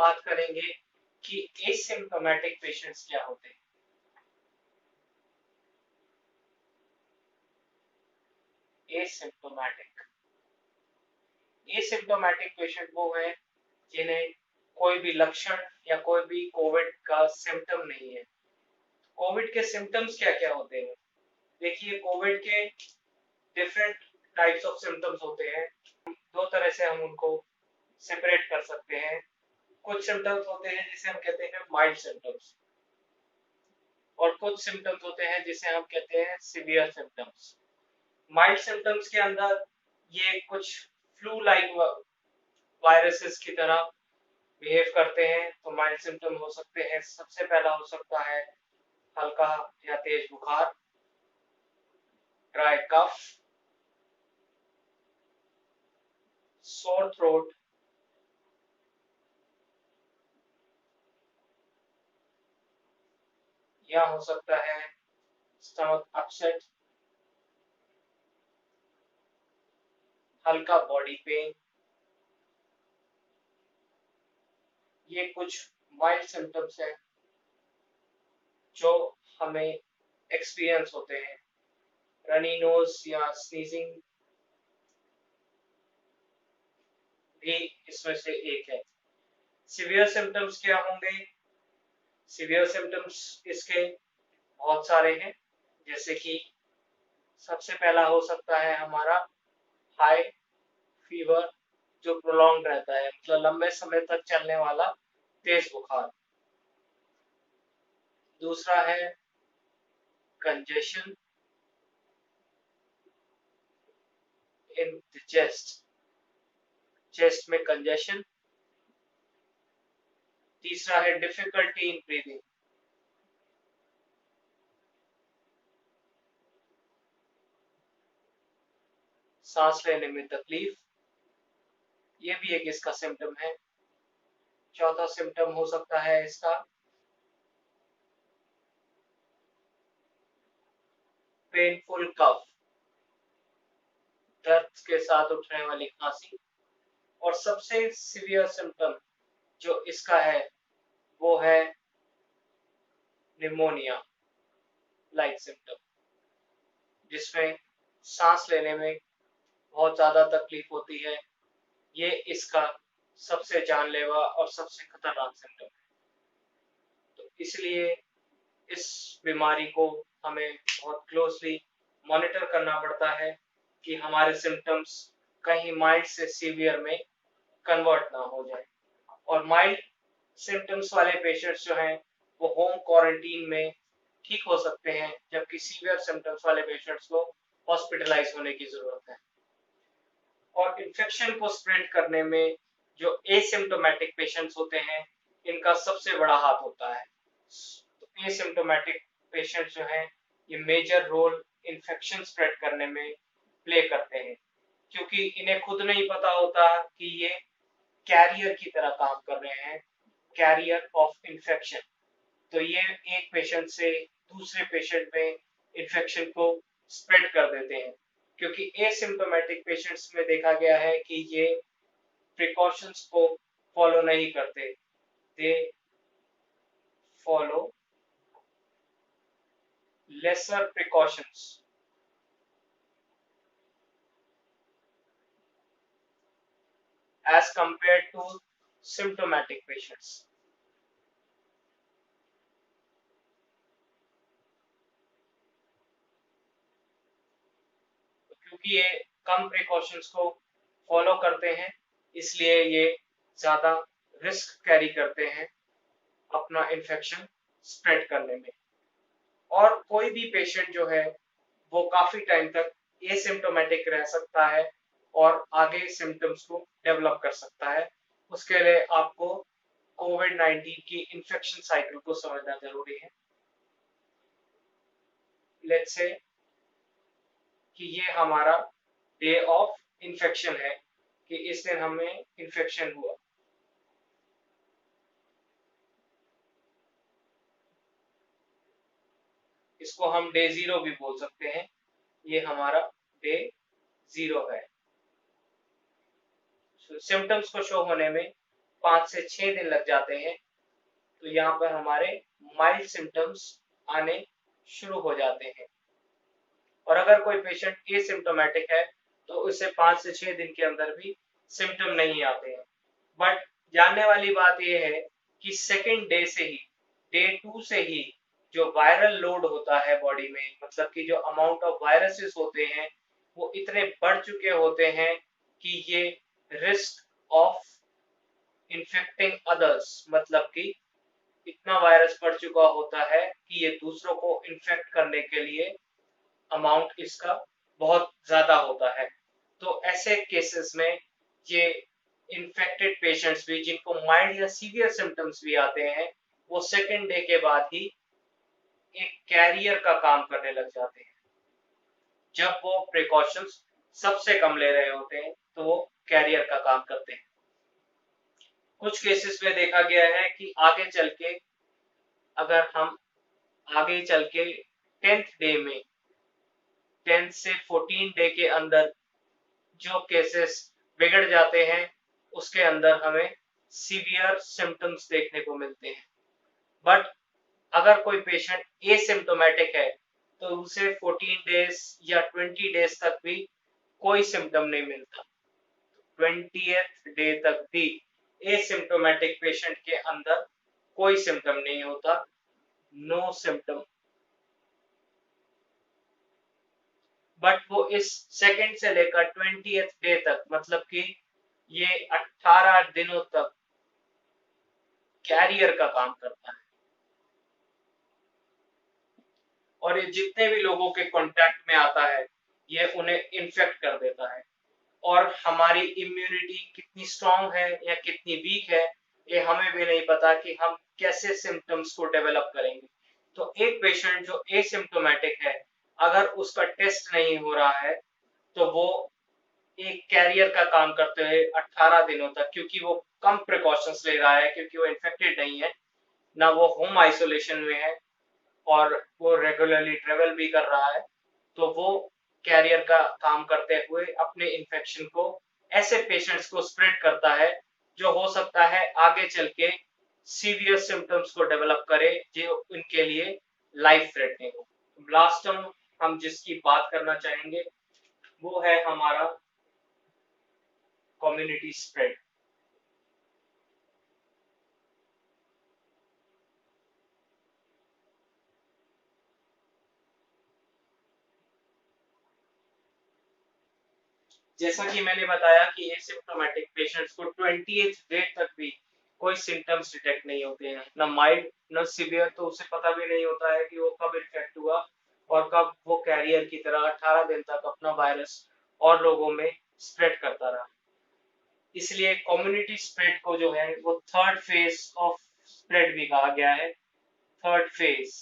बात करेंगे कि एसिम्प्टोमेटिक पेशेंट्स क्या होते हैं। एसिम्प्टोमेटिक एसिम्प्टोमेटिक पेशेंट वो है जिन्हें कोई भी लक्षण या कोई भी कोविड का सिम्टम नहीं है। कोविड के सिम्टम्स क्या क्या होते हैं? देखिए, कोविड के डिफरेंट टाइप्स ऑफ सिम्टम्स होते हैं। दो तरह से हम उनको सेपरेट कर सकते हैं। कुछ सिम्टम्स होते हैं जिसे हम कहते हैं माइल्ड सिम्टम्स, और कुछ सिम्टम्स होते हैं जिसे हम कहते हैं सीवियर सिम्टम्स। माइल्ड सिम्टम्स के अंदर ये कुछ फ्लू लाइक वायरसेस की तरह बिहेव करते हैं, तो माइल्ड सिम्टम हो सकते हैं। सबसे पहला हो सकता है हल्का या तेज बुखार, ड्राई कफ, सोर थ्रोट, या हो सकता है स्टमक अपसेट, हल्का बॉडी पेन। ये कुछ माइल्ड सिम्टम्स हैं जो हमें एक्सपीरियंस होते हैं। रनी नोज या स्नीजिंग भी इसमें से एक है। सीवियर सिम्टम्स क्या होंगे? सीवियर सिम्टम्स इसके बहुत सारे हैं, जैसे कि सबसे पहला हो सकता है हमारा हाई फीवर, जो प्रोलॉन्ग रहता है, मतलब लंबे समय तक चलने वाला तेज बुखार। दूसरा है कंजेशन इन द चेस्ट में कंजेशन। तीसरा है डिफिकल्टी इन ब्रीदिंग, सांस लेने में तकलीफ, ये भी एक इसका सिम्टम है। चौथा सिम्टम हो सकता है इसका पेनफुल कफ, दर्द के साथ उठने वाली खांसी। और सबसे सीवियर सिम्टम जो इसका है वो है निमोनिया लाइक सिम्टम, जिसमें सांस लेने में बहुत ज्यादा तकलीफ होती है। ये इसका सबसे जानलेवा और सबसे खतरनाक सिम्टम है। तो इसलिए इस बीमारी को हमें बहुत क्लोजली मॉनिटर करना पड़ता है कि हमारे सिम्टम्स कहीं माइल्ड से सीवियर में कन्वर्ट ना हो जाए। और माइल्ड सिम्टम्स वाले पेशेंट्स जो हैं वो होम क्वारंटीन में ठीक हो सकते हैं, जबकि सीवियर सिम्टम्स वाले पेशेंट्स को हॉस्पिटलाइज होने की जरूरत है। और इन्फेक्शन को स्प्रेड करने में जो एसिम्प्टोमेटिक पेशेंट्स होते हैं, इनका सबसे बड़ा हाथ होता है। तो एसिम्प्टोमेटिक पेशेंट्स जो हैं ये मेजर रोल इन्फेक्शन स्प्रेड करने में प्ले करते हैं, क्योंकि इन्हें खुद नहीं पता होता कि ये कैरियर की तरह काम कर रहे हैं, कैरियर ऑफ इन्फेक्शन। तो ये एक पेशेंट से दूसरे पेशेंट में इन्फेक्शन को स्प्रेड कर देते हैं, क्योंकि एसिम्प्टोमेटिक पेशेंट्स में देखा गया है कि ये प्रिकॉशंस को फॉलो नहीं करते। They follow lesser precautions as compared to symptomatic patients. क्योंकि ये कम प्रिकॉशंस को फॉलो करते हैं, इसलिए ये ज्यादा रिस्क कैरी करते हैं अपना इन्फेक्शन स्प्रेड करने में। और कोई भी पेशेंट जो है वो काफी टाइम तक एसिम्प्टोमेटिक रह सकता है और आगे सिम्टम्स को डेवलप कर सकता है। उसके लिए आपको कोविड-19 की इन्फेक्शन साइकिल को समझना जरूरी है। लेट्स से कि ये हमारा डे ऑफ इन्फेक्शन है, कि इस दिन हमें इन्फेक्शन हुआ। इसको हम डे 0 भी बोल सकते हैं। ये हमारा डे 0 है। सिम्टम्स को शो होने में 5 से 6 दिन लग जाते हैं, तो यहाँ पर हमारे माइल्ड सिम्टम्स आने शुरू हो जाते हैं। और अगर कोई पेशेंट एसिम्प्टोमेटिक है तो उसे 5 से 6 दिन के अंदर भी सिम्टम नहीं आते हैं। बट जानने वाली बात यह है कि सेकेंड डे से ही, डे 2 से ही जो वायरल लोड होता है बॉडी में, मतलब कि जो अमाउंट ऑफ वायरसेस होते हैं वो इतने बढ़ चुके होते हैं कि ये रिस्क ऑफ इन्फेक्टिंग अदर्स, मतलब कि इतना वायरस बढ़ चुका होता है कि ये दूसरों को इन्फेक्ट करने के लिए अमाउंट इसका बहुत ज्यादा होता है। तो ऐसे केसेस में ये इन्फेक्टेड पेशेंट्स भी, जिनको माइल्ड या सीवियर सिम्टम्स भी आते हैं, वो सेकेंड डे के बाद ही एक कैरियर का काम करने लग जाते हैं। जब वो प्रिकॉशंस सबसे कम ले रहे होते हैं तो वो कैरियर का काम करते हैं। कुछ केसेस में देखा गया है कि आगे चल के, अगर हम आगे चल के 10th डे में, 10 से 14 डे के अंदर जो केसेस बिगड़ जाते हैं उसके अंदर हमें सीवियर सिम्टम्स देखने को मिलते हैं। बट अगर कोई पेशेंट एसिम्प्टोमेटिक है तो उसे 14 डेज या 20 डेज तक भी कोई सिम्टम नहीं मिलता। 20th डे तक भी एसिम्प्टोमेटिक पेशेंट के अंदर कोई सिम्टम नहीं होता, नो सिम्टम। बट वो इस सेकेंड से लेकर 20th डे तक, मतलब कि ये 18 दिनों तक कैरियर का काम करता है और ये जितने भी लोगों के कांटेक्ट में आता है ये उन्हें इन्फेक्ट कर देता है। और हमारी इम्यूनिटी कितनी स्ट्रांग है या कितनी वीक है ये हमें भी नहीं पता कि हम कैसे सिम्टम्स को डेवलप करेंगे। तो एक पेशेंट जो एसिम्प्टोमेटिक है, अगर उसका टेस्ट नहीं हो रहा है तो वो एक कैरियर का काम करते हुए 18 दिनों तक, क्योंकि वो कम प्रिकॉशंस ले रहा है, क्योंकि वो इन्फेक्टेड नहीं है, ना वो होम आइसोलेशन में है और वो रेगुलरली ट्रेवल भी कर रहा है, तो वो कैरियर का काम करते हुए अपने इन्फेक्शन को ऐसे पेशेंट्स को स्प्रेड करता है जो हो सकता है आगे चल के सीवियर सिम्टम्स को डेवलप करे जो उनके लिए लाइफ थ्रेटनिंग हो। लास्ट हम जिसकी बात करना चाहेंगे वो है हमारा कम्युनिटी स्प्रेड। जैसा कि मैंने बताया कि एसिम्प्टोमेटिक पेशेंट्स को 20th डे तक भी कोई सिम्टम्स डिटेक्ट नहीं होते हैं, ना माइल्ड ना सीवियर, तो उसे पता भी नहीं होता है कि वो कब इन्फेक्ट हुआ और कब वो कैरियर की तरह 18 दिन तक अपना वायरस और लोगों में स्प्रेड करता रहा। इसलिए कम्युनिटी स्प्रेड को जो है वो थर्ड फेज ऑफ स्प्रेड भी कहा गया है। थर्ड फेज,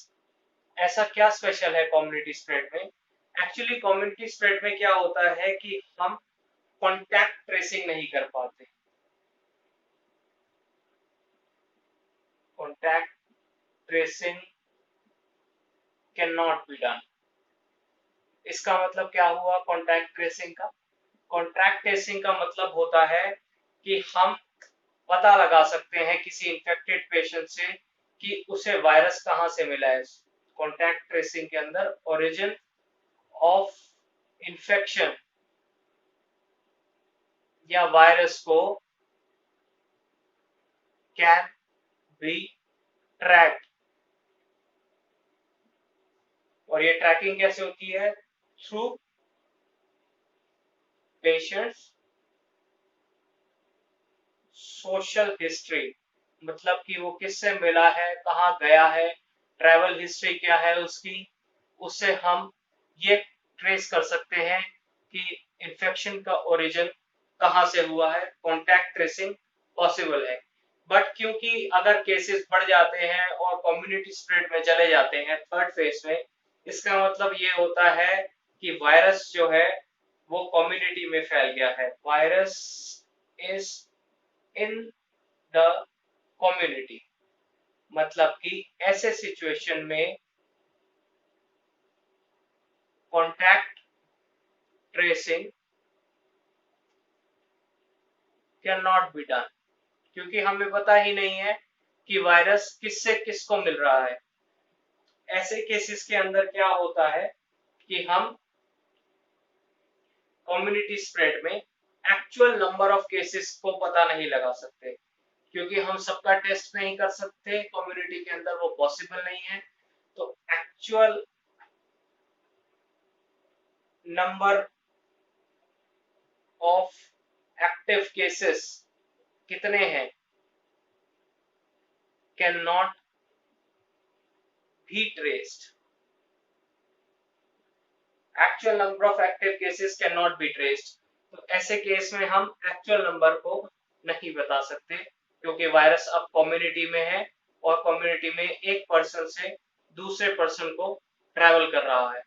ऐसा क्या स्पेशल है कम्युनिटी स्प्रेड में? एक्चुअली कम्युनिटी स्प्रेड में क्या होता है कि हम कॉन्टैक्ट ट्रेसिंग नहीं कर पाते। Contact tracing can not be done. इसका मतलब क्या हुआ कॉन्टैक्ट ट्रेसिंग का? कॉन्टैक्ट ट्रेसिंग का मतलब होता है कि हम पता लगा सकते हैं किसी इन्फेक्टेड पेशेंट से कि उसे वायरस कहां से मिला है। कॉन्टैक्ट ट्रेसिंग के अंदर ओरिजिन ऑफ इन्फेक्शन या वायरस को कैन बी ट्रैक्ड। और ये ट्रैकिंग कैसे होती है? थ्रू पेशेंट्स सोशल हिस्ट्री, मतलब कि वो किससे मिला है, कहाँ गया है, ट्रैवल हिस्ट्री क्या है उसकी, उससे हम ये ट्रेस कर सकते हैं कि इन्फेक्शन का ओरिजिन कहाँ से हुआ है। कॉन्टैक्ट ट्रेसिंग पॉसिबल है। बट क्योंकि अगर केसेस बढ़ जाते हैं और कम्युनिटी स्प्रेड में चले जाते हैं थर्ड फेज में, इसका मतलब ये होता है कि वायरस जो है वो कम्युनिटी में फैल गया है। Virus is in the community, मतलब कि ऐसे सिचुएशन में contact tracing can not be done. क्योंकि हमें पता ही नहीं है कि वायरस किससे किसको मिल रहा है। ऐसे केसेस के अंदर क्या होता है कि हम कम्युनिटी स्प्रेड में एक्चुअल नंबर ऑफ केसेस को पता नहीं लगा सकते, क्योंकि हम सबका टेस्ट नहीं कर सकते कम्युनिटी के अंदर, वो पॉसिबल नहीं है। तो actual number of active cases कितने हैं can not be traced. Actual number of active cases can not be traced. तो ऐसे केस में हम एक्चुअल नंबर को नहीं बता सकते, क्योंकि वायरस अब कम्युनिटी में है और कम्युनिटी में एक पर्सन से दूसरे पर्सन को ट्रैवल कर रहा है।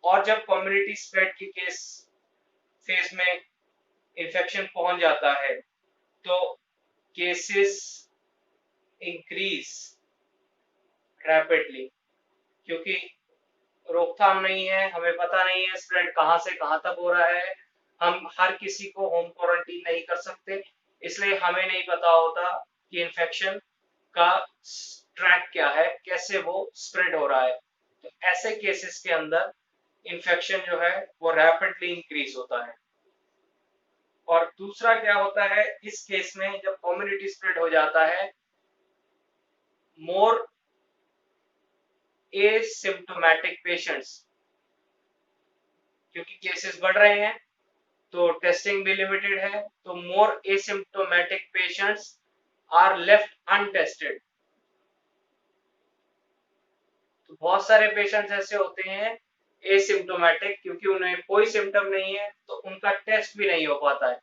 और जब कम्युनिटी स्प्रेड की केस फेज में इन्फेक्शन पहुंच जाता है तो केसेस इंक्रीज रैपिडली, क्योंकि रोकथाम नहीं है, हमें पता नहीं है स्प्रेड कहां से कहां तक हो रहा है। हम हर किसी को होम क्वारंटीन नहीं कर सकते, इसलिए हमें नहीं पता होता कि इन्फेक्शन का ट्रैक क्या है, कैसे वो स्प्रेड हो रहा है। तो ऐसे केसेस के अंदर इन्फेक्शन जो है वो रैपिडली इंक्रीज होता है। और दूसरा क्या होता है इस केस में, जब कम्युनिटी स्प्रेड हो जाता है, मोर एसिम्प्टोमेटिक पेशेंट्स, क्योंकि केसेस बढ़ रहे हैं तो टेस्टिंग भी लिमिटेड है, तो more asymptomatic patients are left untested. तो बहुत सारे पेशेंट्स ऐसे होते हैं एसिम्प्टोमेटिक, क्योंकि उन्हें कोई सिम्टम नहीं है तो उनका टेस्ट भी नहीं हो पाता है,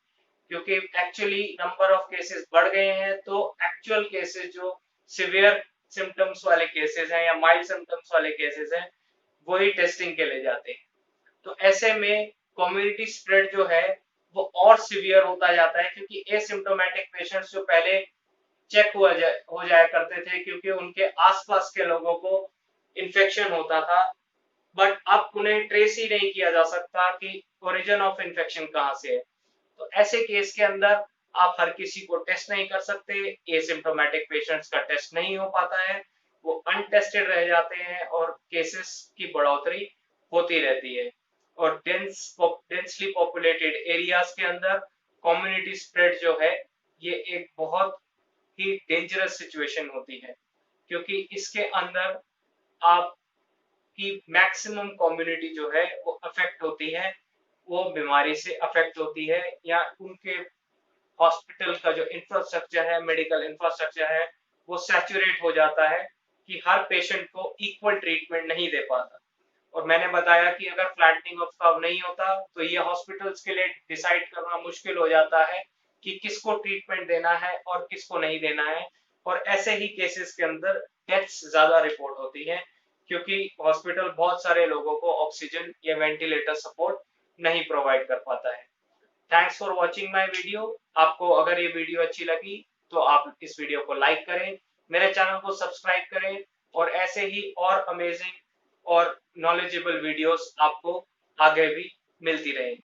क्योंकि एक्चुअली नंबर ऑफ केसेस बढ़ गए हैं। तो एक्चुअल केसेस जो सिवियर सिम्टम्स वाले केसेस हैं या माइल्ड सिम्टम्स वाले केसेस हैं, वही टेस्टिंग के ले जाते हैं। तो ऐसे में कम्युनिटी स्प्रेड जो है वो और सिवियर होता जाता है, क्योंकि एसिम्प्टोमेटिक पेशेंट्स जो पहले चेक हो जाया करते थे, क्योंकि उनके आसपास के लोगों को इन्फेक्शन होता था, बट अब उन्हें ट्रेस ही नहीं किया जा सकता कि ओरिजिन ऑफ इन्फेक्शन कहां से है। तो ऐसे केस के अंदर आप हर किसी को टेस्ट नहीं कर सकते, एसिम्प्टोमेटिक पेशेंट्स का टेस्ट नहीं हो पाता है, वो अनटेस्टेड रह जाते हैं और केसेस की बढ़ोतरी होती रहती है। और डेंसली पॉपुलेटेड एरियाज के अंदर कम्युनिटी स्प्रेड जो है ये एक बहुत ही डेंजरस सिचुएशन होती है, क्योंकि इसके अंदर आपकी मैक्सिमम कम्युनिटी जो है वो अफेक्ट होती है, वो बीमारी से अफेक्ट होती है, या उनके हॉस्पिटल का जो इंफ्रास्ट्रक्चर है, मेडिकल इंफ्रास्ट्रक्चर है, वो सैचुरेट हो जाता है कि हर पेशेंट को इक्वल ट्रीटमेंट नहीं दे पाता। और मैंने बताया कि अगर फ्लैटनिंग ऑफ कर्व नहीं होता तो ये हॉस्पिटल्स के लिए डिसाइड करना मुश्किल हो जाता है कि किसको ट्रीटमेंट देना है और किसको नहीं देना है। और ऐसे ही केसेस के अंदर डेथ्स ज्यादा रिपोर्ट होती है, क्योंकि हॉस्पिटल बहुत सारे लोगों को ऑक्सीजन या वेंटिलेटर सपोर्ट नहीं प्रोवाइड कर पाता है। Thanks for watching my video. आपको अगर ये वीडियो अच्छी लगी तो आप इस वीडियो को लाइक करें, मेरे चैनल को सब्सक्राइब करें, और ऐसे ही और अमेजिंग और नॉलेजेबल वीडियोस आपको आगे भी मिलती रहेंगी।